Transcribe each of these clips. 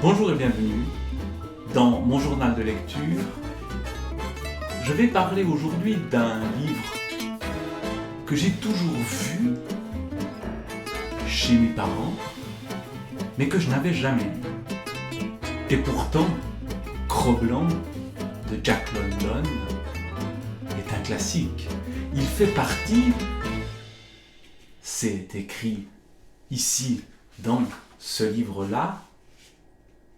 Bonjour et bienvenue dans mon journal de lecture. Je vais parler aujourd'hui d'un livre que j'ai toujours vu chez mes parents, mais que je n'avais jamais lu. Et pourtant, Cro-Blanc de Jack London est un classique. Il fait partie, c'est écrit ici dans ce livre-là,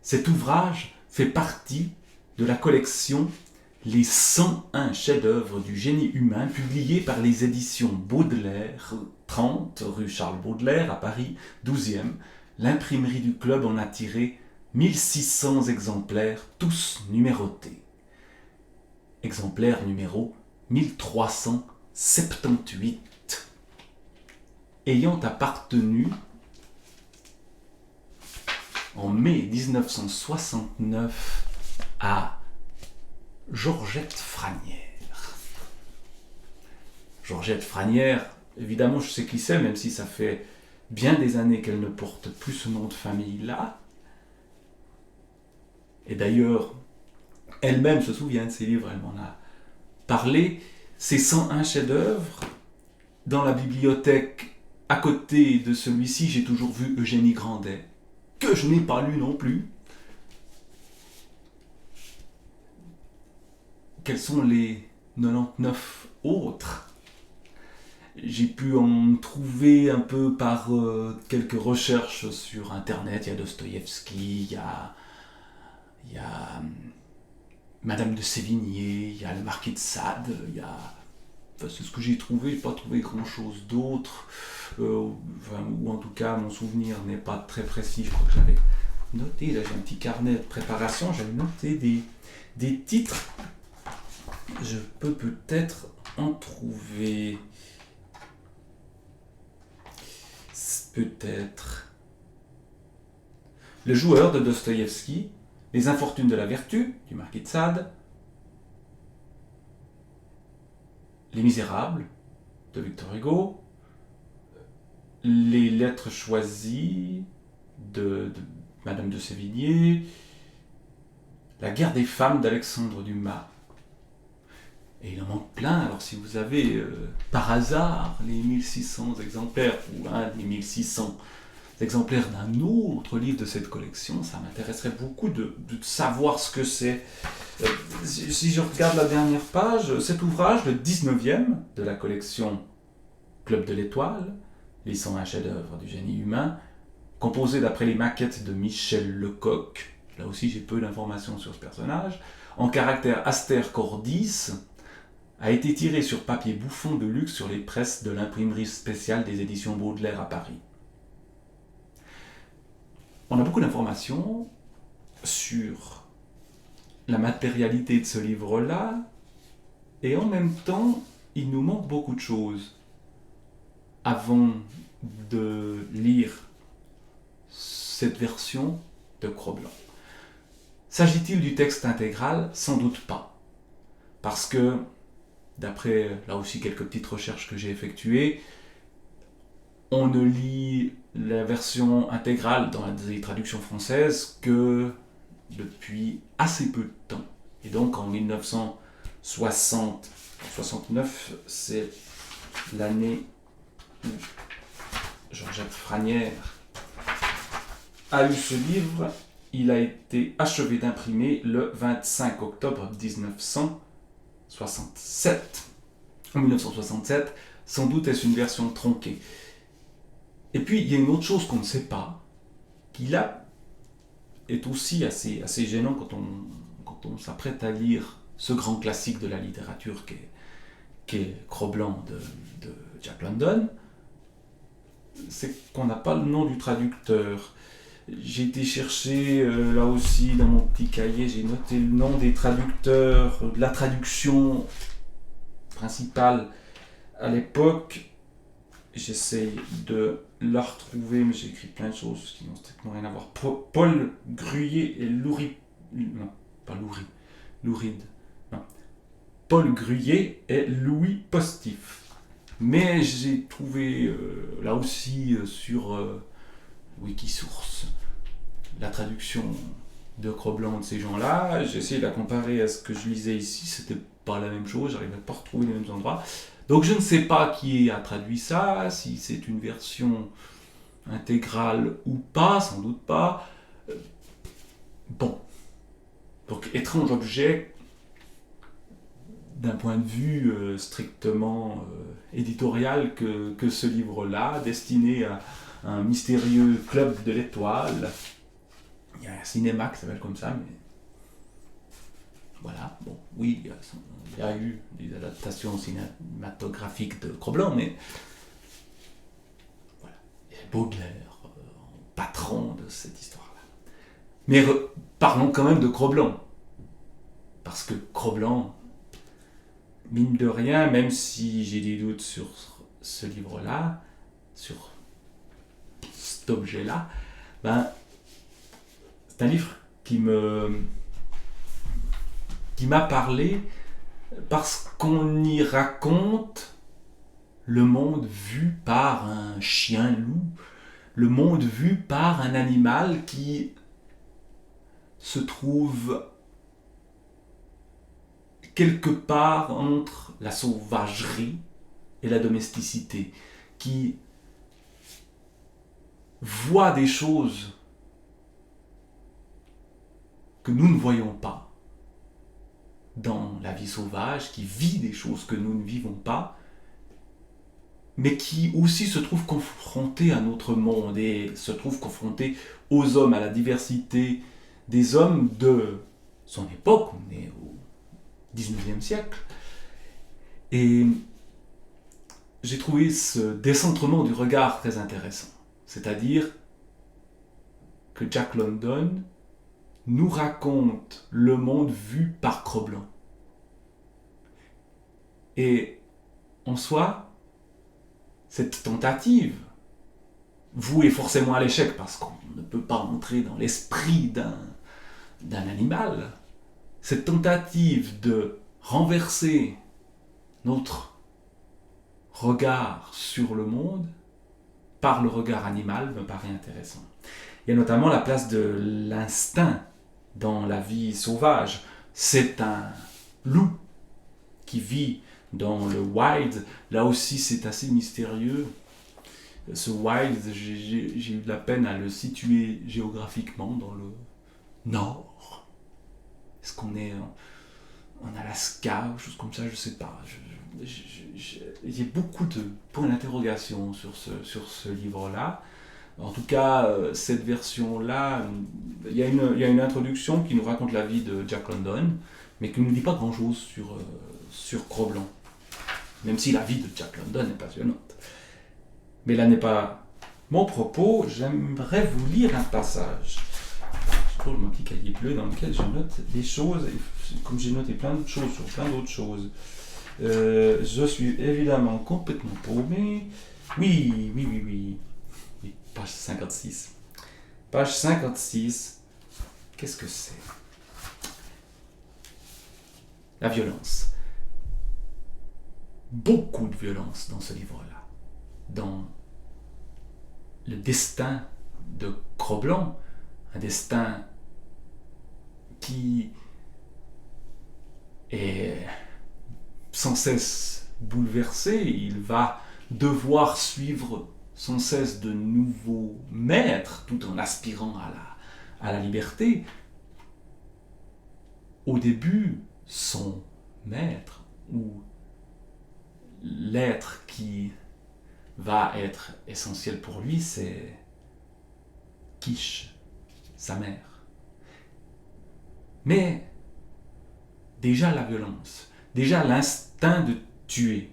cet ouvrage fait partie de la collection Les 101 chefs-d'œuvre du génie humain, publié par les éditions Baudelaire, 30 rue Charles Baudelaire à Paris, 12e. L'imprimerie du club en a tiré 1600 exemplaires, tous numérotés. Exemplaire numéro 1378. Ayant appartenu en mai 1969 à Georgette Franière. Georgette Franière, évidemment je sais qui c'est, même si ça fait bien des années qu'elle ne porte plus ce nom de famille-là. Et d'ailleurs, elle-même se souvient de ses livres, elle m'en a parlé. Ces 101 chefs-d'œuvre, dans la bibliothèque, à côté de celui-ci, j'ai toujours vu Eugénie Grandet, que je n'ai pas lu non plus. Quels sont les 99 autres? J'ai pu en trouver un peu par quelques recherches sur internet. Il y a Dostoïevski, il y a Madame de Sévigné, il y a le Marquis de Sade, il y a... Enfin, c'est ce que j'ai trouvé, je n'ai pas trouvé grand chose d'autre, ou en tout cas mon souvenir n'est pas très précis. Je crois que j'avais noté, là j'ai un petit carnet de préparation, j'avais noté des titres, je peux peut-être en trouver, peut-être Le joueur de Dostoïevski, Les infortunes de la vertu du Marquis de Sade, Les Misérables de Victor Hugo, Les lettres choisies de Madame de Sévigné, La guerre des femmes d'Alexandre Dumas. Et il en manque plein. Alors si vous avez par hasard les 1600 exemplaires ou un des 1600 exemplaires d'un autre livre de cette collection, ça m'intéresserait beaucoup de savoir ce que c'est. Si je regarde la dernière page, cet ouvrage, le 19e de la collection Club de l'Étoile, les 101 chefs-d'œuvre du génie humain, composé d'après les maquettes de Michel Lecoq, là aussi j'ai peu d'informations sur ce personnage, en caractère Aster Cordis, a été tiré sur papier bouffon de luxe sur les presses de l'imprimerie spéciale des éditions Baudelaire à Paris. On a beaucoup d'informations sur la matérialité de ce livre-là, et en même temps, il nous manque beaucoup de choses avant de lire cette version de Cro-Blanc. S'agit-il du texte intégral? Sans doute pas. Parce que, d'après là aussi quelques petites recherches que j'ai effectuées, on ne lit la version intégrale dans les traductions françaises que depuis assez peu de temps. Et donc en 1969, c'est l'année où Georgette Franière a eu ce livre. Il a été achevé d'imprimer le 25 octobre 1967. En 1967, sans doute est-ce une version tronquée. Et puis, il y a une autre chose qu'on ne sait pas, qui là est aussi assez gênant quand on s'apprête à lire ce grand classique de la littérature qu'est Cro-Blanc de Jack London, c'est qu'on n'a pas le nom du traducteur. J'ai été chercher, là aussi, dans mon petit cahier, j'ai noté le nom des traducteurs, de la traduction principale à l'époque. J'essaye de la retrouver, mais j'ai écrit plein de choses qui n'ont strictement rien à voir. Paul Gruyé et Louride. Non, pas Louride. Non. Paul Gruyé et Louis Postif. Mais j'ai trouvé, là aussi, sur Wikisource, la traduction de Cro-Blanc de ces gens-là. J'ai essayé de la comparer à ce que je lisais ici, c'était pas la même chose, j'arrivais pas à retrouver les mêmes endroits. Donc je ne sais pas qui a traduit ça, si c'est une version intégrale ou pas, sans doute pas. Bon. Donc étrange objet d'un point de vue strictement éditorial que ce livre-là, destiné à un mystérieux club de l'étoile. Il y a un cinéma qui s'appelle comme ça, mais voilà, bon, oui, il y a eu des adaptations cinématographiques de Cro-Blanc, mais voilà, il y a Baudelaire, patron de cette histoire-là. Mais parlons quand même de Cro-Blanc, parce que Cro-Blanc, mine de rien, même si j'ai des doutes sur ce livre-là, sur cet objet-là, ben, c'est un livre qui m'a parlé parce qu'on y raconte le monde vu par un chien-loup, le monde vu par un animal qui se trouve quelque part entre la sauvagerie et la domesticité, qui voit des choses que nous ne voyons pas dans la vie sauvage, qui vit des choses que nous ne vivons pas, mais qui aussi se trouve confronté à notre monde et se trouve confronté aux hommes, à la diversité des hommes de son époque. On est au 19e siècle. Et j'ai trouvé ce décentrement du regard très intéressant. C'est-à-dire que Jack London nous raconte le monde vu par Cro-Blanc. Et en soi, cette tentative, vouée forcément à l'échec parce qu'on ne peut pas entrer dans l'esprit d'un animal, cette tentative de renverser notre regard sur le monde par le regard animal me paraît intéressant. Il y a notamment la place de l'instinct dans la vie sauvage. C'est un loup qui vit dans le wild. Là aussi, c'est assez mystérieux. Ce wild, j'ai eu de la peine à le situer géographiquement dans le nord. Est-ce qu'on est en Alaska ou chose comme ça, je sais pas. Il y a beaucoup de points d'interrogation sur ce livre-là. En tout cas, cette version-là, il y a une introduction qui nous raconte la vie de Jack London, mais qui ne nous dit pas grand-chose sur Cro-Blanc. Même si la vie de Jack London est passionnante. Mais là n'est pas mon propos, j'aimerais vous lire un passage. Je trouve mon petit cahier bleu dans lequel je note des choses, et comme j'ai noté plein d'autres choses sur plein d'autres choses. Je suis évidemment complètement paumé. Oui. Page 56. Page 56. Qu'est-ce que c'est ? La violence. Beaucoup de violence dans ce livre-là. Dans le destin de Cro-Blanc, un destin qui est sans cesse bouleversé. Il va devoir suivre sans cesse de nouveaux maîtres, tout en aspirant à la liberté. Au début, son maître, ou l'être qui va être essentiel pour lui, c'est Quiche, sa mère. Mais déjà la violence, déjà l'instinct de tuer,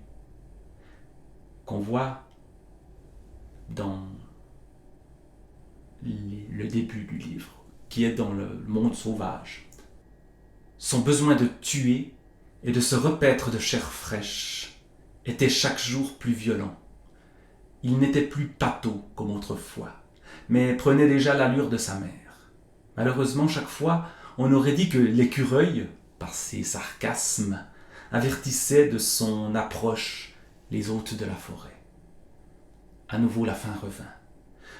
qu'on voit dans le début du livre, qui est dans le monde sauvage. Son besoin de tuer et de se repaître de chair fraîche était chaque jour plus violent. Il n'était plus pâteau comme autrefois, mais prenait déjà l'allure de sa mère. Malheureusement, chaque fois, on aurait dit que l'écureuil, par ses sarcasmes, avertissait de son approche les hôtes de la forêt. À nouveau la faim revint.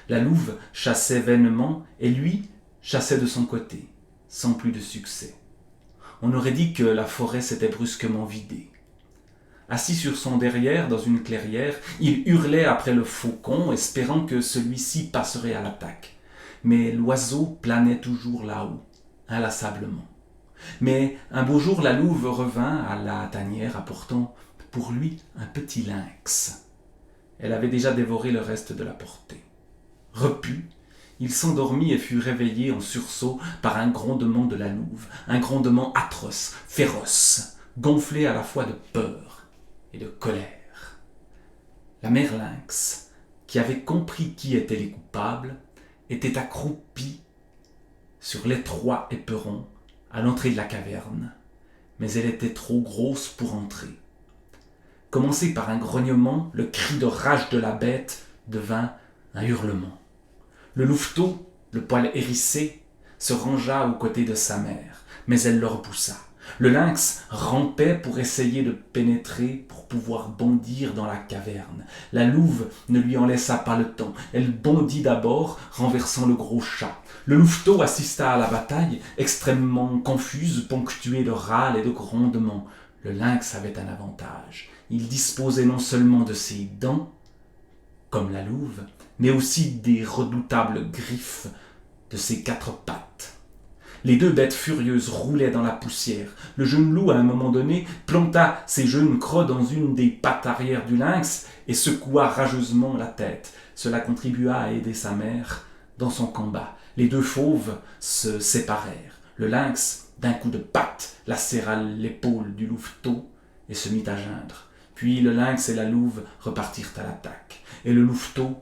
La louve chassait vainement, et lui chassait de son côté, sans plus de succès. On aurait dit que la forêt s'était brusquement vidée. Assis sur son derrière dans une clairière, il hurlait après le faucon, espérant que celui-ci passerait à l'attaque. Mais l'oiseau planait toujours là-haut, inlassablement. Mais un beau jour, la louve revint à la tanière, apportant pour lui un petit lynx. Elle avait déjà dévoré le reste de la portée. Repu, il s'endormit et fut réveillé en sursaut par un grondement de la louve, un grondement atroce, féroce, gonflé à la fois de peur et de colère. La mère lynx, qui avait compris qui étaient les coupables, était accroupie sur l'étroit éperon à l'entrée de la caverne, mais elle était trop grosse pour entrer. Commencé par un grognement, le cri de rage de la bête devint un hurlement. Le louveteau, le poil hérissé, se rangea aux côtés de sa mère, mais elle le repoussa. Le lynx rampait pour essayer de pénétrer, pour pouvoir bondir dans la caverne. La louve ne lui en laissa pas le temps. Elle bondit d'abord, renversant le gros chat. Le louveteau assista à la bataille, extrêmement confuse, ponctuée de râles et de grondements. Le lynx avait un avantage. Il disposait non seulement de ses dents, comme la louve, mais aussi des redoutables griffes de ses 4 pattes. Les 2 bêtes furieuses roulaient dans la poussière. Le jeune loup, à un moment donné, planta ses jeunes crocs dans une des pattes arrière du lynx et secoua rageusement la tête. Cela contribua à aider sa mère dans son combat. Les 2 fauves se séparèrent. Le lynx, d'un coup de patte, lacéra l'épaule du louveteau et se mit à geindre. Puis le lynx et la louve repartirent à l'attaque. Et le louveteau,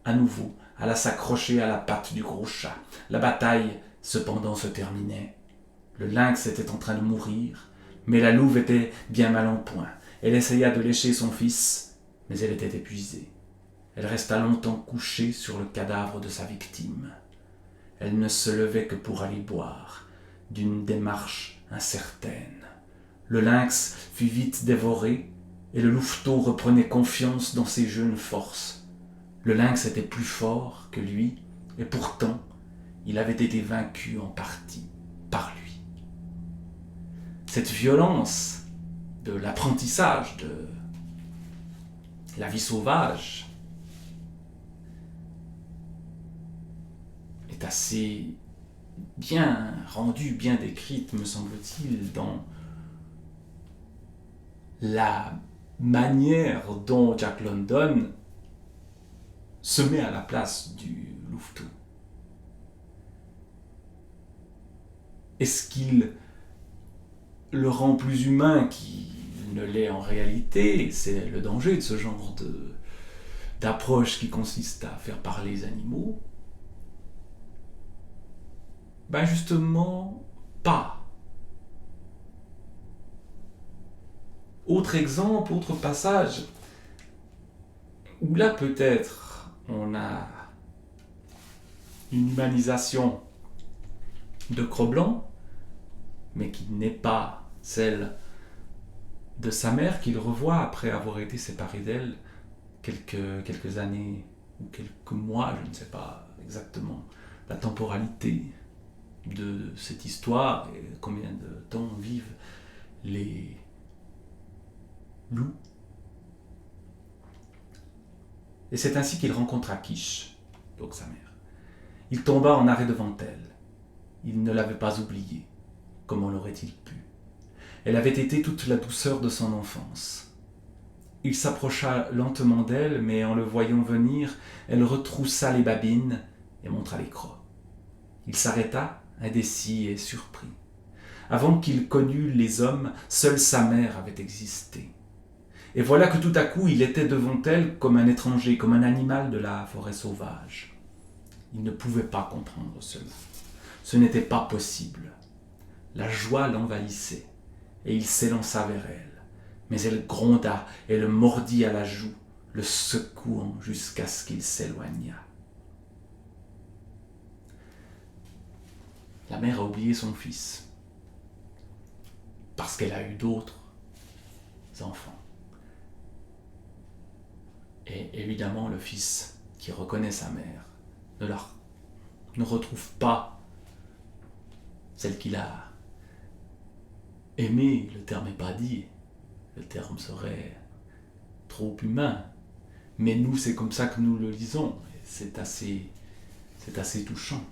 à nouveau, alla s'accrocher à la patte du gros chat. La bataille, cependant, se terminait. Le lynx était en train de mourir, mais la louve était bien mal en point. Elle essaya de lécher son fils, mais elle était épuisée. Elle resta longtemps couchée sur le cadavre de sa victime. Elle ne se levait que pour aller boire, d'une démarche incertaine. Le lynx fut vite dévoré, et le louveteau reprenait confiance dans ses jeunes forces. Le lynx était plus fort que lui, et pourtant, il avait été vaincu en partie par lui. Cette violence de l'apprentissage de la vie sauvage est assez bien rendue, bien décrite, me semble-t-il, dans la manière dont Jack London se met à la place du louveteau. Est-ce qu'il le rend plus humain qu'il ne l'est en réalité? C'est le danger de ce genre d'approche qui consiste à faire parler les animaux. Ben justement, pas. Autre exemple, autre passage, où là peut-être on a une humanisation de Cro-Blanc, mais qui n'est pas celle de sa mère qu'il revoit après avoir été séparé d'elle quelques années ou quelques mois, je ne sais pas exactement la temporalité de cette histoire et combien de temps vivent les loups. Et c'est ainsi qu'il rencontra Kish, donc sa mère. Il tomba en arrêt devant elle. Il ne l'avait pas oubliée. Comment l'aurait-il pu? Elle avait été toute la douceur de son enfance. Il s'approcha lentement d'elle, mais en le voyant venir, elle retroussa les babines et montra les crocs. Il s'arrêta, indécis et surpris. Avant qu'il connût les hommes, seule sa mère avait existé. Et voilà que tout à coup, il était devant elle comme un étranger, comme un animal de la forêt sauvage. Il ne pouvait pas comprendre cela. Ce n'était pas possible. La joie l'envahissait, et il s'élança vers elle. Mais elle gronda et le mordit à la joue, le secouant jusqu'à ce qu'il s'éloignât. La mère a oublié son fils, parce qu'elle a eu d'autres enfants. Et évidemment, le fils qui reconnaît sa mère ne retrouve pas celle qu'il a aimée, le terme n'est pas dit, le terme serait trop humain, mais nous c'est comme ça que nous le lisons, c'est assez touchant.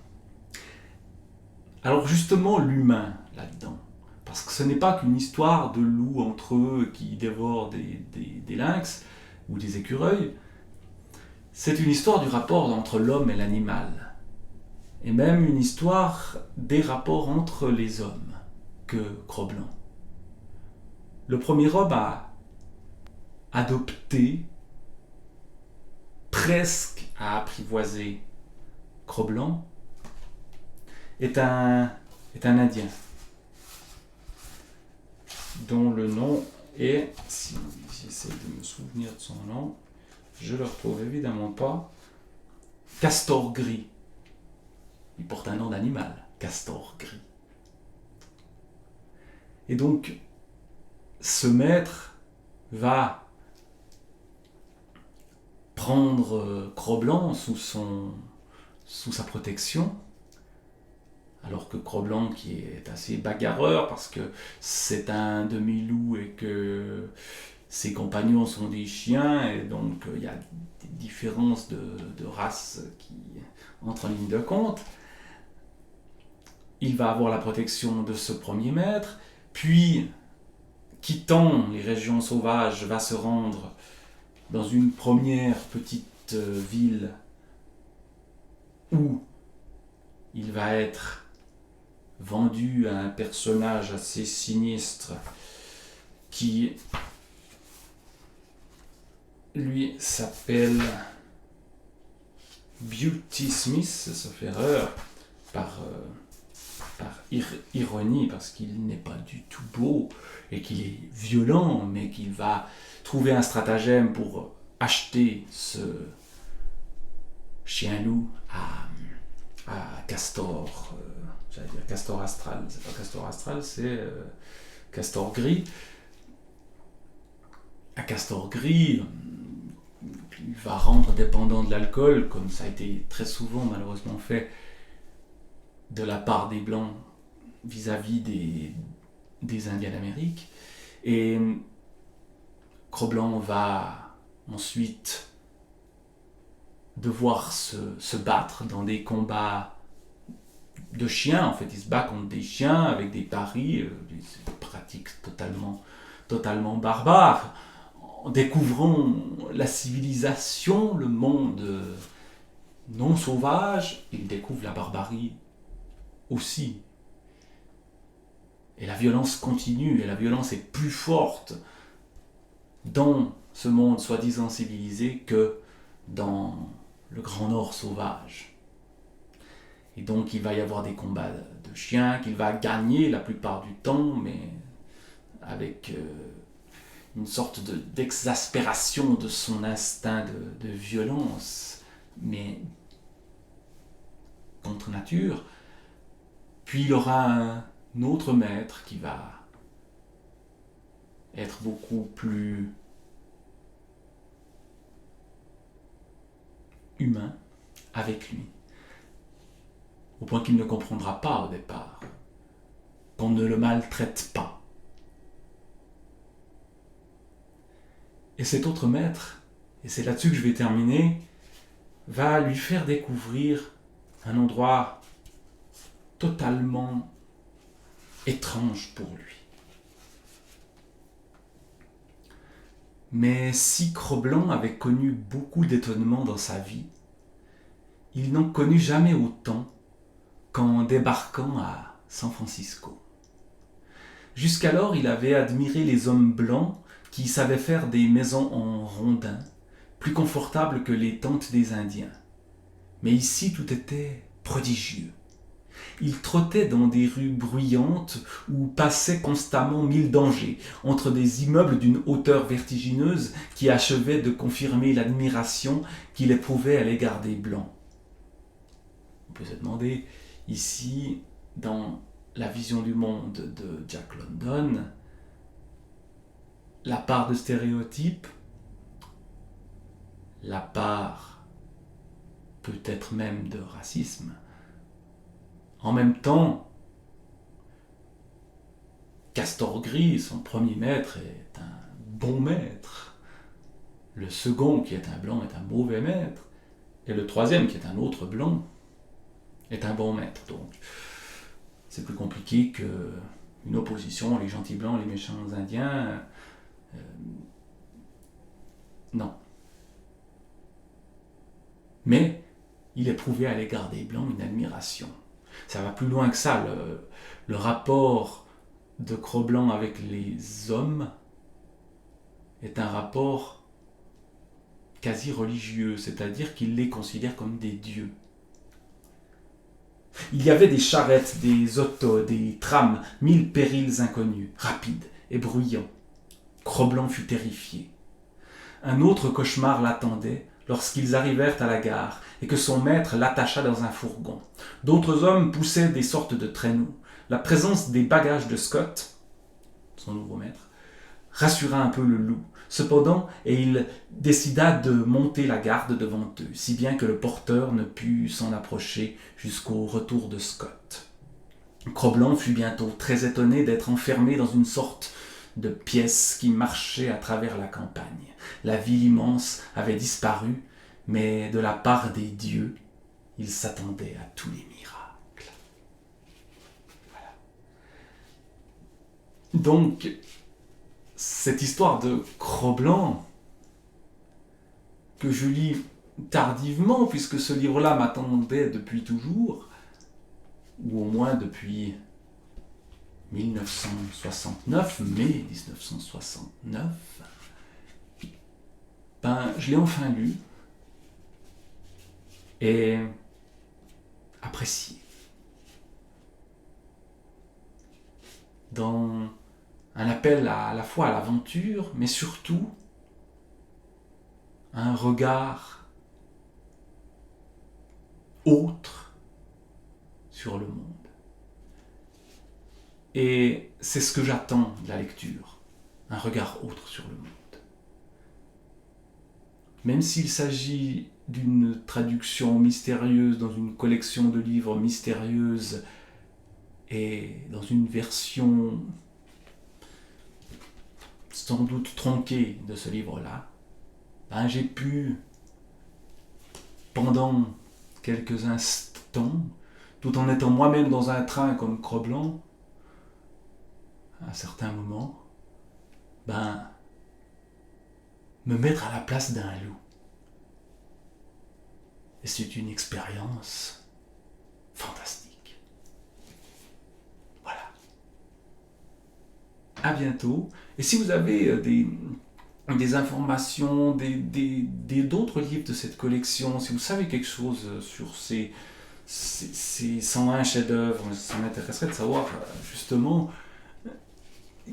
Alors justement l'humain là-dedans, parce que ce n'est pas qu'une histoire de loups entre eux qui dévorent des lynx ou des écureuils, c'est une histoire du rapport entre l'homme et l'animal, et même une histoire des rapports entre les hommes que Cro-Blanc. Le premier homme a adopté, presque à apprivoiser Cro-Blanc, est un Indien dont le nom est, si j'essaie de me souvenir de son nom, je le retrouve évidemment pas, Castor Gris. Il porte un nom d'animal, Castor Gris. Et donc, ce maître va prendre Cro-Blanc sous sa protection, alors que Cro-Blanc, qui est assez bagarreur parce que c'est un demi-loup et que ses compagnons sont des chiens, et donc il y a des différences de race qui entrent en ligne de compte. Il va avoir la protection de ce premier maître, puis, quittant les régions sauvages, va se rendre dans une première petite ville où il va être vendu à un personnage assez sinistre qui, lui, s'appelle Beauty Smith, sauf erreur, par ironie, parce qu'il n'est pas du tout beau et qu'il est violent, mais qu'il va trouver un stratagème pour acheter ce chien-loup à Castor, j'allais dire Castor Astral, c'est pas Castor Astral, c'est Castor Gris. À Castor Gris, il va rendre dépendant de l'alcool, comme ça a été très souvent malheureusement fait de la part des Blancs vis-à-vis des Indiens d'Amérique. Et Cro-Blanc va ensuite devoir se battre dans des combats de chiens. En fait, il se bat contre des chiens avec des paris, des pratiques totalement barbares. En découvrant la civilisation, le monde non sauvage, il découvre la barbarie aussi. Et la violence continue, et la violence est plus forte dans ce monde soi-disant civilisé que dans le Grand Nord sauvage. Et donc il va y avoir des combats de chiens qu'il va gagner la plupart du temps, mais avec une sorte d'exaspération de son instinct de violence, mais contre nature. Puis il aura un autre maître qui va être beaucoup plus humain avec lui, au point qu'il ne comprendra pas au départ qu'on ne le maltraite pas. Et cet autre maître, et c'est là-dessus que je vais terminer, va lui faire découvrir un endroit totalement étrange pour lui. Mais si Cro-Blanc avait connu beaucoup d'étonnements dans sa vie, il n'en connut jamais autant qu'en débarquant à San Francisco. Jusqu'alors, il avait admiré les hommes blancs qui savaient faire des maisons en rondins, plus confortables que les tentes des Indiens. Mais ici, tout était prodigieux. Il trottait dans des rues bruyantes où passaient constamment mille dangers, entre des immeubles d'une hauteur vertigineuse qui achevaient de confirmer l'admiration qu'il éprouvait à l'égard des Blancs. On peut se demander, ici, dans la vision du monde de Jack London, la part de stéréotypes, la part peut-être même de racisme. En même temps, castor gris, son premier maître, est un bon maître. Le second, qui est un blanc, est un mauvais maître. Et le troisième, qui est un autre blanc, est un bon maître. Donc, c'est plus compliqué qu'une opposition, les gentils blancs, les méchants indiens. Non. Mais il éprouvait à l'égard des blancs une admiration. Ça va plus loin que ça. Le rapport de Cro-Blanc avec les hommes est un rapport quasi religieux, c'est-à-dire qu'il les considère comme des dieux. Il y avait des charrettes, des autos, des trams, 1000 périls inconnus, rapides et bruyants. Cro-Blanc fut terrifié. Un autre cauchemar l'attendait lorsqu'ils arrivèrent à la gare et que son maître l'attacha dans un fourgon. D'autres hommes poussaient des sortes de traîneaux. La présence des bagages de Scott, son nouveau maître, rassura un peu le loup. Cependant, il décida de monter la garde devant eux, si bien que le porteur ne put s'en approcher jusqu'au retour de Scott. Cro-Blanc fut bientôt très étonné d'être enfermé dans une sorte de pièce qui marchait à travers la campagne. La ville immense avait disparu, mais de la part des dieux, il s'attendait à tous les miracles. Voilà. Donc, cette histoire de Cro-Blanc, que je lis tardivement, puisque ce livre-là m'attendait depuis toujours, ou au moins depuis 1969, mai 1969, je l'ai enfin lu et apprécié. Dans un appel à la fois à l'aventure, mais surtout un regard autre sur le monde. Et c'est ce que j'attends de la lecture, un regard autre sur le monde. Même s'il s'agit d'une traduction mystérieuse dans une collection de livres mystérieuse et dans une version sans doute tronquée de ce livre-là, j'ai pu, pendant quelques instants, tout en étant moi-même dans un train comme Cro-Blanc, à un certain moment, me mettre à la place d'un loup. Et c'est une expérience fantastique. Voilà. À bientôt. Et si vous avez des informations, d'autres livres de cette collection, si vous savez quelque chose sur ces 101 chefs-d'œuvre, ça m'intéresserait de savoir justement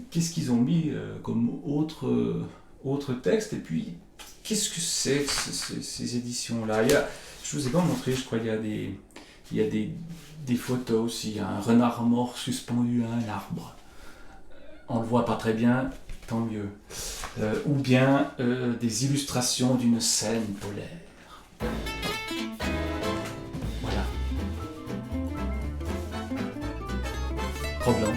qu'est-ce qu'ils ont mis comme autre texte, et puis qu'est-ce que c'est que ces éditions-là. Je vous ai pas montré, je crois il y a des photos aussi, un renard mort suspendu à un arbre. On le voit pas très bien, tant mieux. Ou bien des illustrations d'une scène polaire. Voilà. Cro-Blanc.